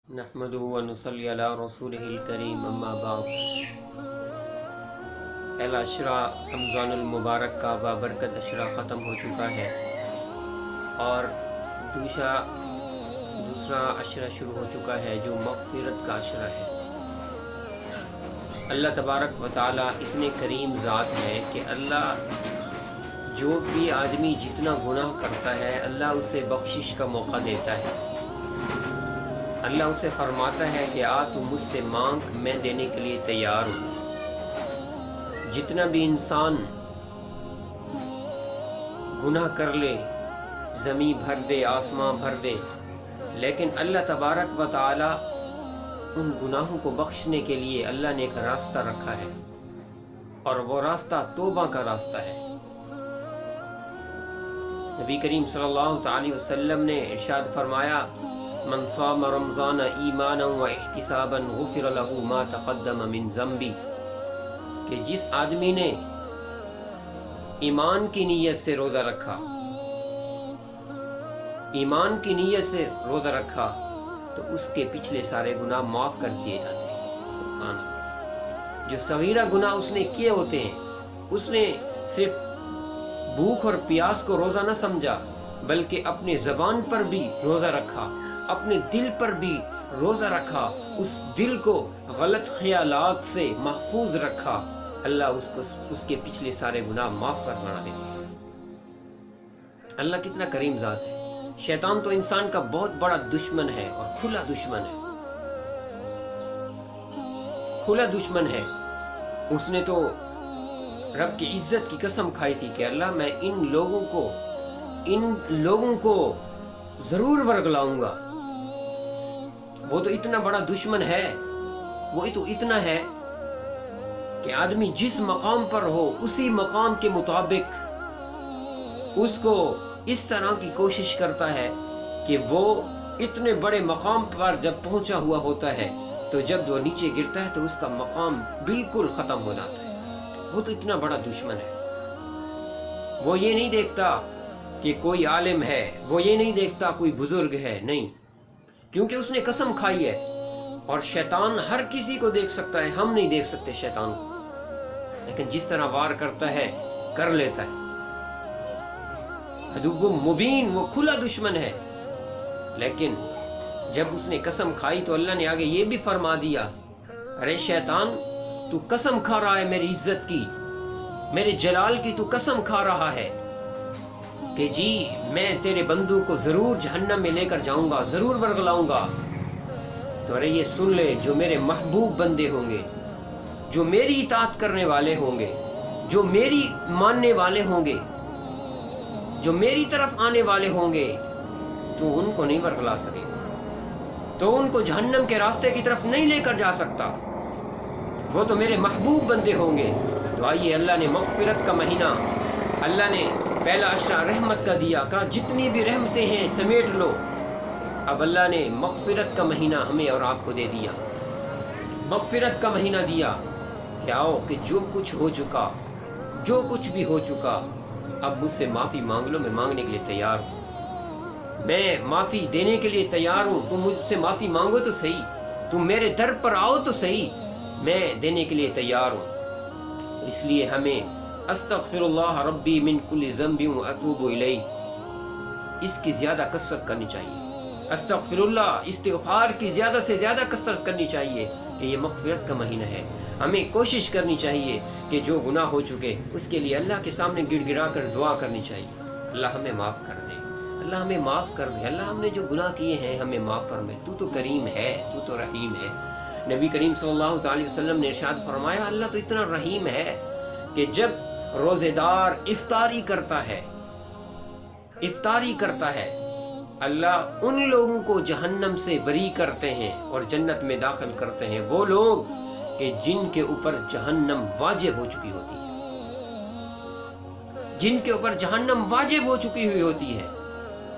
نحمدہ و نصلی علی رسولہ الکریم اما بعد۔ پہلا اشرا رمضان المبارک کا بابرکت اشرا ختم ہو چکا ہے اور دوسرا اشرا شروع ہو چکا ہے جو مغفرت کا اشرا ہے۔ اللہ تبارک و تعالی اتنے کریم ذات ہے کہ اللہ جو بھی آدمی جتنا گناہ کرتا ہے اللہ اسے بخشش کا موقع دیتا ہے۔ اللہ اسے فرماتا ہے کہ تو مجھ سے مانگ، میں دینے کے لیے تیار ہوں۔ جتنا بھی انسان گناہ کر لے، زمین بھر دے، آسمان بھر دے، لیکن اللہ تبارک و تعالی ان گناہوں کو بخشنے کے لیے اللہ نے ایک راستہ رکھا ہے، اور وہ راستہ توبہ کا راستہ ہے۔ نبی کریم صلی اللہ علیہ وسلم نے ارشاد فرمایا، من صام رمضان ایمانا و احتسابا غفر له ما تقدم من ذنبی، کہ جس آدمی نے ایمان کی نیت سے روزہ رکھا، ایمان کی نیت سے روزہ رکھا تو اس کے پچھلے سارے گناہ معاف کر دیے جاتے ہیں۔ سبحان اللہ۔ جو صغیرہ گناہ اس نے کیے ہوتے ہیں، اس نے صرف بھوک اور پیاس کو روزہ نہ سمجھا، بلکہ اپنے زبان پر بھی روزہ رکھا، اپنے دل پر بھی روزہ رکھا، اس دل کو غلط خیالات سے محفوظ رکھا، اللہ اس کے پچھلے سارے گناہ معاف کرنا دیتے ہیں۔ اللہ کتنا کریم ذات ہے۔ شیطان تو انسان کا بہت بڑا دشمن ہے اور کھلا دشمن ہے، کھلا دشمن ہے۔ اس نے تو رب کی عزت کی قسم کھائی تھی کہ اللہ میں ان لوگوں کو ضرور ورگلاؤں گا۔ وہ تو اتنا بڑا دشمن ہے، وہ تو اتنا ہے کہ آدمی جس مقام پر ہو اسی مقام کے مطابق اس کو اس طرح کی کوشش کرتا ہے کہ وہ اتنے بڑے مقام پر جب پہنچا ہوا ہوتا ہے تو جب وہ نیچے گرتا ہے تو اس کا مقام بالکل ختم ہو جاتا ہے۔ وہ تو اتنا بڑا دشمن ہے۔ وہ یہ نہیں دیکھتا کہ کوئی عالم ہے، وہ یہ نہیں دیکھتا کوئی بزرگ ہے، نہیں، کیونکہ اس نے قسم کھائی ہے۔ اور شیطان ہر کسی کو دیکھ سکتا ہے، ہم نہیں دیکھ سکتے شیطان کو، لیکن جس طرح وار کرتا ہے کر لیتا ہے۔ عدو مبین، وہ کھلا دشمن ہے۔ لیکن جب اس نے قسم کھائی تو اللہ نے آگے یہ بھی فرما دیا، ارے شیطان تو قسم کھا رہا ہے میری عزت کی، میرے جلال کی تو قسم کھا رہا ہے کہ جی میں تیرے بندوں کو ضرور جہنم میں لے کر جاؤں گا، ضرور ورگلاؤں گا۔ تو ارے یہ سن لے، جو میرے محبوب بندے ہوں گے، جو میری اطاعت کرنے والے ہوں گے، جو میری ماننے والے ہوں گے، جو میری طرف آنے والے ہوں گے، تو ان کو نہیں ورگلا سکے، تو ان کو جہنم کے راستے کی طرف نہیں لے کر جا سکتا، وہ تو میرے محبوب بندے ہوں گے۔ تو آئیے، اللہ نے مغفرت کا مہینہ، اللہ نے پہلا اشرا رحمت کا دیا، کہا جتنی بھی رحمتیں ہیں سمیٹ لو۔ اب اللہ نے مغفرت کا مہینہ ہمیں اور آپ کو دے دیا، مغفرت کا مہینہ دیا کہ آؤ کہ جو کچھ ہو چکا، جو کچھ بھی ہو چکا، اب مجھ سے معافی مانگ لو، میں مانگنے کے لیے تیار ہوں، میں معافی دینے کے لیے تیار ہوں۔ تم مجھ سے معافی مانگو تو صحیح، تم میرے در پر آؤ تو صحیح، میں دینے کے لیے تیار ہوں۔ اس لیے ہمیں استغفر اللہ ربی من کل ذنب واتوب الیہ، اس کی زیادہ کثرت کرنی چاہیے۔ استغفر اللہ، استغفار کی زیادہ سے زیادہ کثرت کرنی چاہیے کہ یہ مغفرت کا مہینہ ہے۔ ہمیں کوشش کرنی چاہیے کہ جو گناہ ہو چکے اس کے لیے اللہ کے سامنے گڑ گڑا کر دعا کرنی چاہیے، اللہ ہمیں معاف کر دے، اللہ ہمیں معاف کر دے، اللہ ہم نے جو گناہ کیے ہیں ہمیں معاف فرمائے، تو کریم ہے، تو رحیم ہے۔ نبی کریم صلی اللہ علیہ وسلم نے ارشاد فرمایا، اللہ تو اتنا رحیم ہے کہ جب روزے دار افطاری کرتا ہے اللہ ان لوگوں کو جہنم سے بری کرتے ہیں اور جنت میں داخل کرتے ہیں، وہ لوگ کہ جن کے اوپر جہنم واجب ہو چکی ہوتی ہے، جن کے اوپر جہنم واجب ہو چکی ہوئی ہوتی ہے،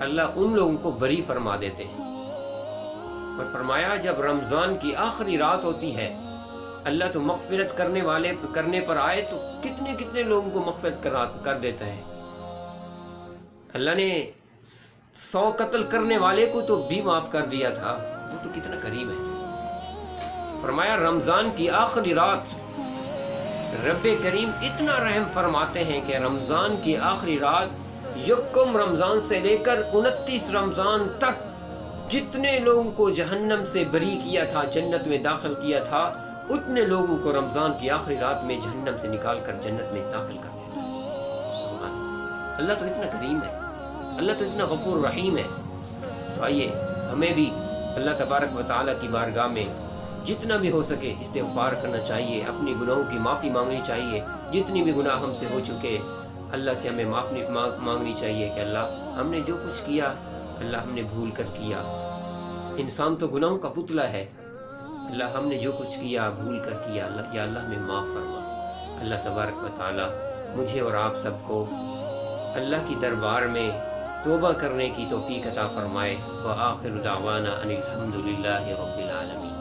اللہ ان لوگوں کو بری فرما دیتے ہیں۔ اور فرمایا جب رمضان کی آخری رات ہوتی ہے، اللہ تو مغفرت کرنے پر آئے تو کتنے لوگوں کو مغفرت کر دیتا ہے۔ اللہ نے 100 قتل کرنے والے کو تو بھی معاف کر دیا تھا، وہ تو کتنا کریم ہے. فرمایا رمضان کی آخری رات رب کریم اتنا رحم فرماتے ہیں کہ رمضان کی آخری رات یکم رمضان سے لے کر 29 رمضان تک جتنے لوگوں کو جہنم سے بری کیا تھا جنت میں داخل کیا تھا اتنے لوگوں کو رمضان کی آخری رات میں جہنم سے نکال کر جنت میں داخل کر دیا. سبحان اللہ. اللہ تو اتنا کریم ہے, اللہ تو اتنا غفور رحیم ہے. تو آئیے ہمیں بھی اللہ تبارک و تعالیٰ کی بارگاہ میں جتنا بھی ہو سکے استغفار کرنا چاہیے, اپنی گناہوں کی معافی مانگنی چاہیے. جتنی بھی گناہ ہم سے ہو چکے اللہ سے ہمیں معافی مانگنی چاہیے کہ اللہ ہم نے جو کچھ کیا اللہ ہم نے بھول کر کیا. انسان تو گناہوں کا پتلا ہے. اللہ ہم نے جو کچھ کیا بھول کر کیا, اللہ یا اللہ ہمیں معاف فرما. اللہ تبارک و تعالی مجھے اور آپ سب کو اللہ کی دربار میں توبہ کرنے کی توفیق عطا فرمائے. وآخر دعوانا ان الحمد للہ رب العالمین.